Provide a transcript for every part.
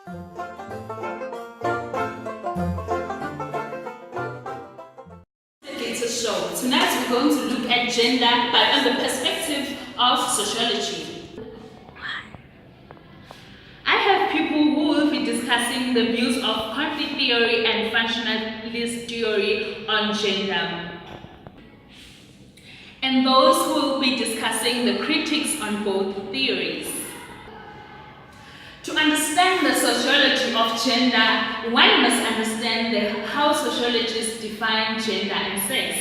Later show. Tonight we're going to look at gender but on the perspective of sociology. I have people who will be discussing the views of conflict theory and functionalist theory on gender, and those who will be discussing the critics on both theories. To understand the sociology of gender, one must understand how sociologists define gender and sex.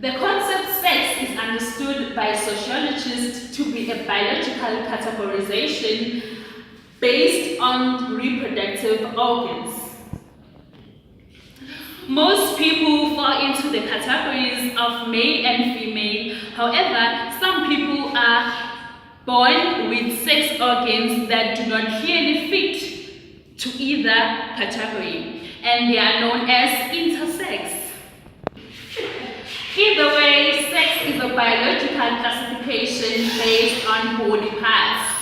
The concept sex is understood by sociologists to be a biological categorization based on reproductive organs. Most people fall into the categories of male and female. However, some people are born with sex organs that do not clearly fit to either category, and they are known as intersex. Either way, sex is a biological classification based on body parts.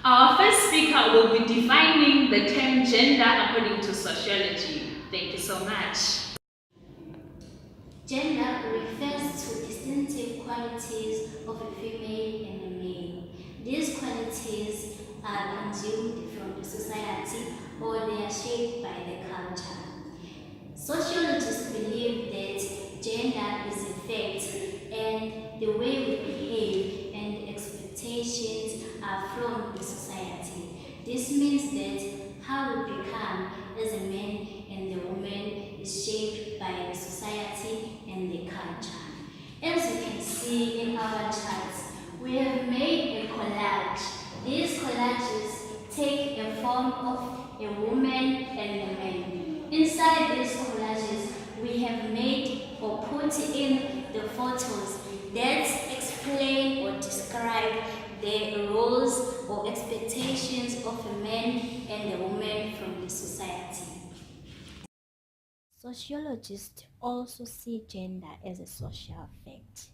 Our first speaker will be defining the term gender according to sociology. Thank you so much. Gender refers to distinctive qualities of a female and a male. These qualities are consumed from the society or they are shaped by the culture. Sociologists believe that gender is a fact and the way we behave and expectations are from the society. This means that how we become as a man and the woman is shaped by the society and the culture. As you can see in our charts, we have made a collage. These collages take a form of a woman and a man. Inside these collages, we have made or put in the photos that explain or describe the roles or expectations of a man and a woman from the society. Sociologists also see gender as a social fact.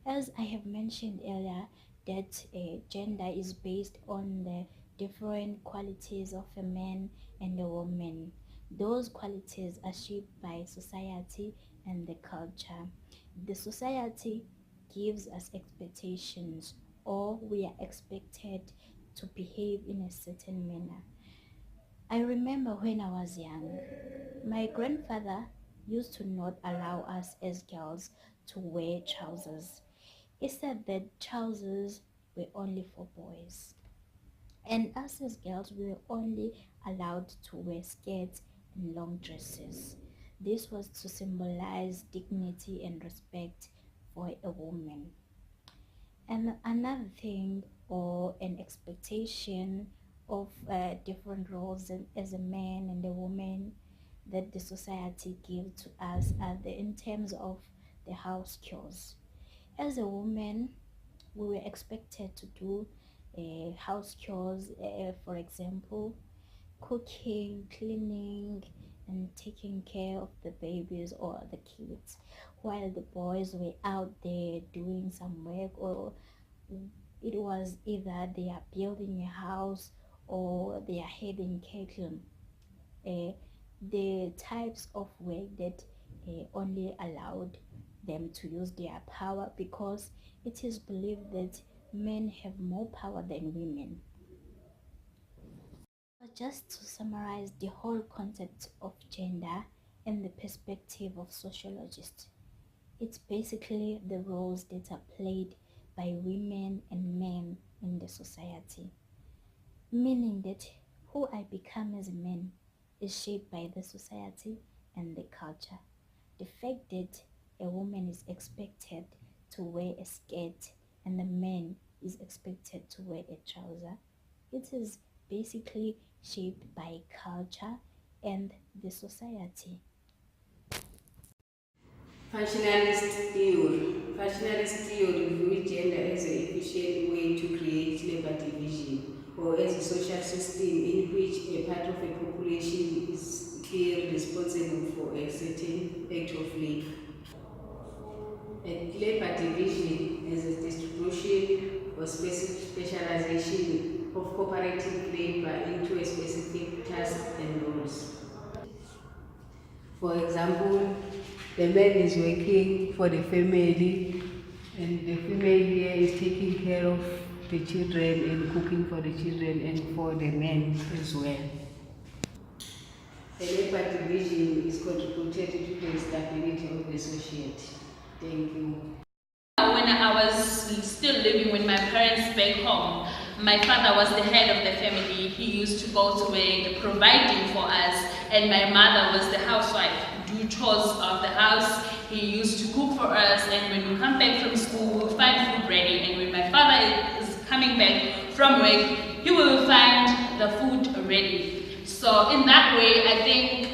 As I have mentioned earlier, that gender is based on the different qualities of a man and a woman. Those qualities are shaped by society and the culture. The society gives us expectations, or we are expected to behave in a certain manner. I remember when I was young, my grandfather used to not allow us as girls to wear trousers. He said that trousers were only for boys. And us as girls, we were only allowed to wear skirts and long dresses. This was to symbolize dignity and respect for a woman. And another thing, or an expectation of different roles as a man and a woman that the society gives to us are in terms of the house chores. As a woman, we were expected to do house chores, for example, cooking, cleaning, and taking care of the babies or the kids, while the boys were out there doing some work, or it was either they are building a house or they are herding cattle. The types of work that only allowed them to use their power, because it is believed that men have more power than women. Just to summarize the whole concept of gender in the perspective of sociologists, it's basically the roles that are played by women and men in the society, meaning that who I become as a man is shaped by the society and the culture. The fact that a woman is expected to wear a skirt and a man is expected to wear a trouser, it is basically shaped by culture and the society. Functionalist theory. Functionalist theory views gender as an efficient way to create labor division, or as a social system in which a part of a population is clearly responsible for a certain act of labor. A labor division as a distribution or specialization of cooperative labor into a specific task and roles. For example, the man is working for the family and the female here is taking care of the children and cooking for the children and for the men as well. The labor division is contributed to the stability of the society. Thank you. When I was still living with my parents back home, my father was the head of the family. He used to go to work providing for us, and my mother was the housewife, do chores of the house. He used to cook for us, and when we come back from school, we'll find food ready. And when my father is coming back from work, he will find the food ready. So in that way, I think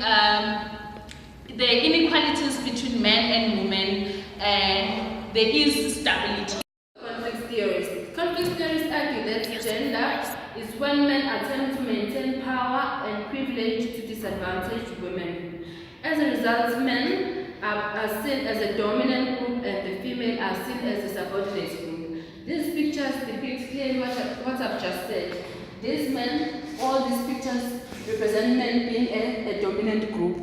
the inequalities between men and women, there is stability. Conflict theories. Conflict theories argue that gender is when men attempt to maintain power and privilege to disadvantage women. As a result, men are seen as a dominant group and the female are seen as a subordinate group. These pictures depict clearly what I've just said. These men, all these pictures represent men being a dominant group.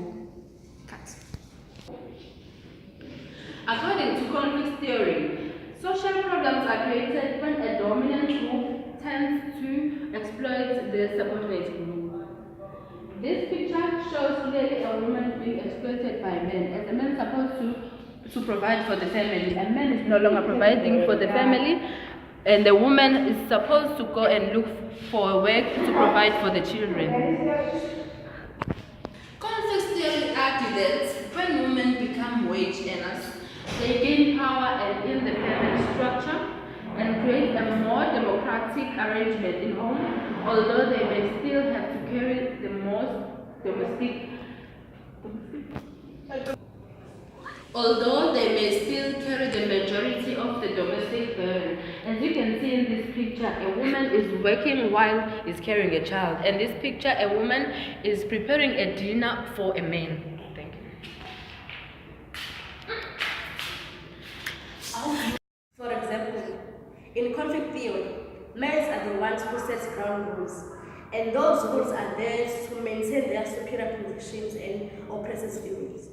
According to conflict theory, social problems are created when a dominant group tends to exploit the subordinate group. This picture shows clearly a woman being exploited by men, as a man is supposed to provide for the family, and man is no longer providing for the family, and the woman is supposed to go and look for work to provide for the children. Conflict theory argues that when women become wage earners, they gain power and in the family structure and create a more democratic arrangement in home, although they may still have to carry the most domestic although they may still carry the majority of the domestic burden. As you can see in this picture, a woman is working while is carrying a child. And this picture, a woman is preparing a dinner for a man. Thank you. For example, in conflict theory, men are the ones who set ground rules, and those rules are there to maintain their superior positions and oppressors' feelings.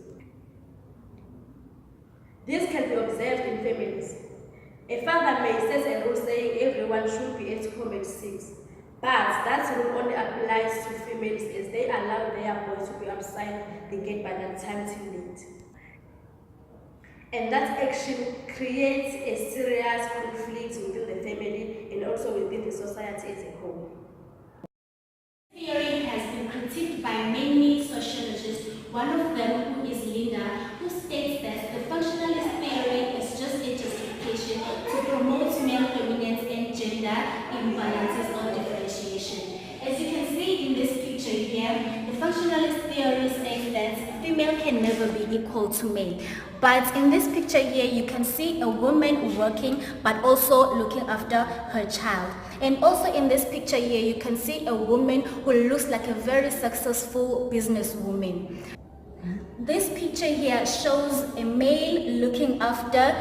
This can be observed in families. A father may set a rule saying everyone should be at home at 6, but that rule only applies to females as they allow their boys to be outside the gate by that time too late. And that action creates a serious conflict within the family and also within the society as a whole. Theory has been critiqued by many sociologists, one of them who is Linda, who states that the functionalist theory is just a justification to promote male dominance and gender imbalances or differentiation. As you can see in this picture here, the functionalist theory states that female can never be equal to male. But in this picture here, you can see a woman working but also looking after her child. And also in this picture here, you can see a woman who looks like a very successful businesswoman. This picture here shows a male looking after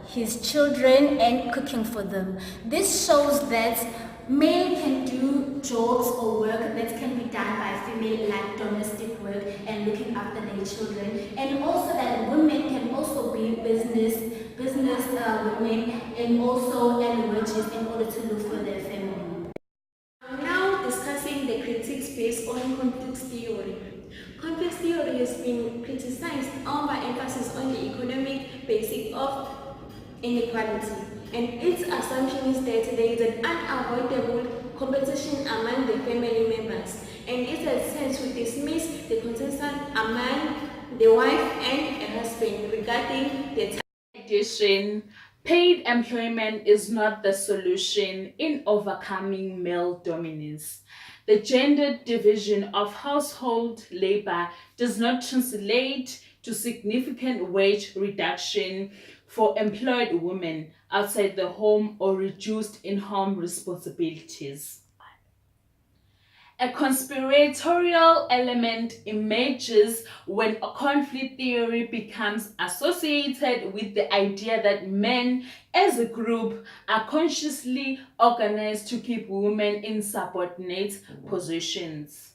his children and cooking for them. This shows that male can do jobs or work that can be done by female, like domestic work and looking after their children, and also that women can also be business women and also earn wages in order to look for their family. I'm now discussing the critiques based on conflict theory. Conflict theory has been criticized over emphasis on the economic basic of inequality, and its assumption is that there is an unavoidable competition among the family members, and it has tends to dismiss the consensus among the wife and a husband regarding the addition, paid employment is not the solution in overcoming male dominance. The gender division of household labor does not translate to significant wage reduction for employed women outside the home or reduced in-home responsibilities. A conspiratorial element emerges when a conflict theory becomes associated with the idea that men as a group are consciously organized to keep women in subordinate positions.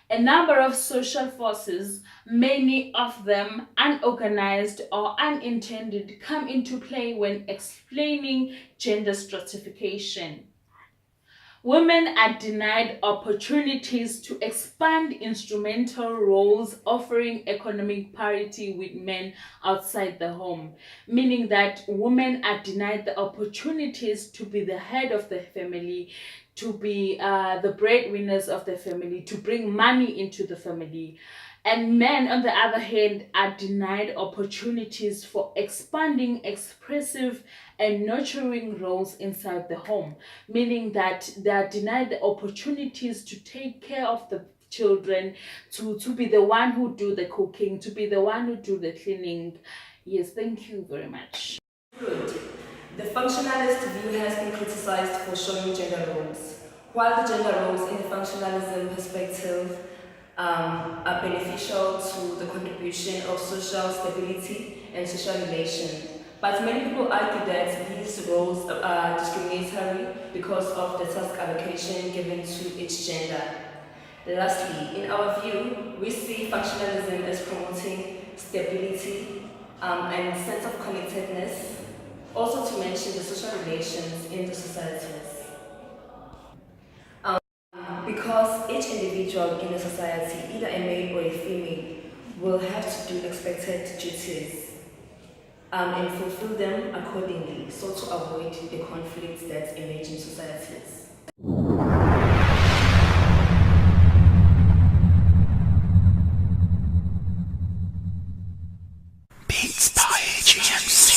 A number of social forces, many of them unorganized or unintended, come into play when explaining gender stratification. Women are denied opportunities to expand instrumental roles, offering economic parity with men outside the home, meaning that women are denied the opportunities to be the head of the family, to be the breadwinners of the family, to bring money into the family. And men, on the other hand, are denied opportunities for expanding expressive and nurturing roles inside the home, meaning that they are denied the opportunities to take care of the children, to be the one who do the cooking, to be the one who do the cleaning. Yes, thank you very much. Good. The functionalist view has been criticized for showing gender roles. While the gender roles in the functionalism perspective are beneficial to the contribution of social stability and social relation, but many people argue that these roles are discriminatory because of the task allocation given to each gender. Lastly, in our view, we see functionalism as promoting stability and sense of connectedness, also to mention the social relations in the societies. Because each individual in the society, either a male or a female, will have to do expected duties and fulfill them accordingly, so to avoid the conflicts that emerge in societies. Beats by GMC.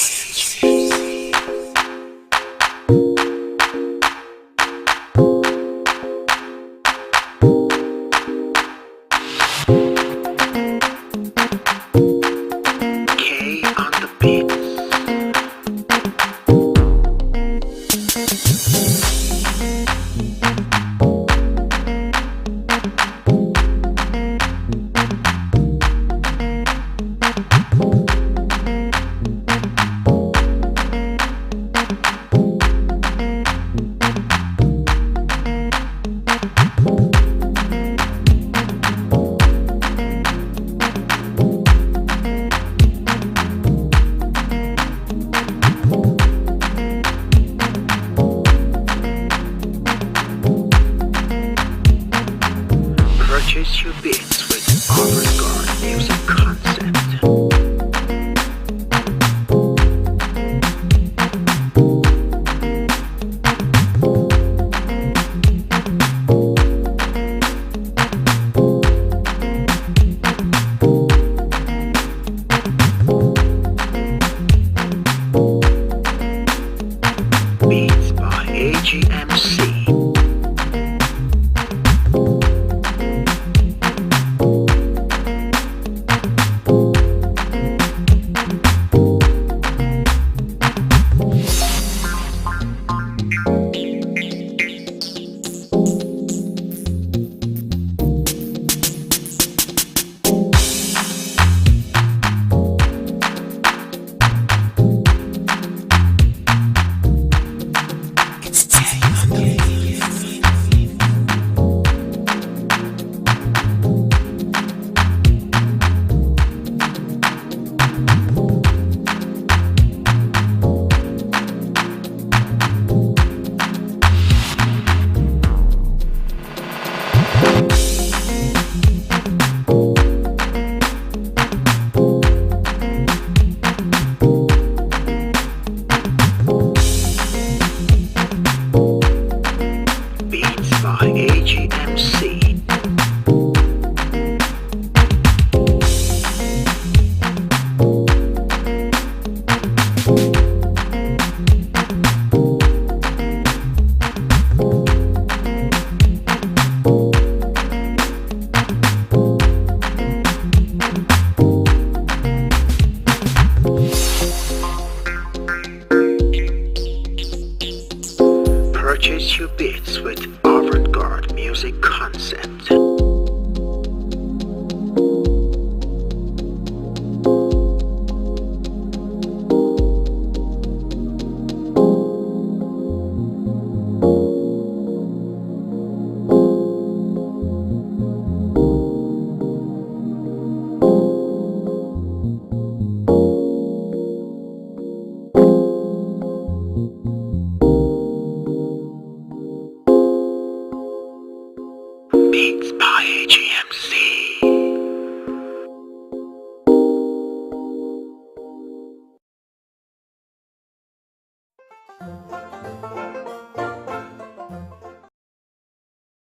Purchase your beats with avant-garde music concept. Beats by AGMC. music concept. Beats by AGMC.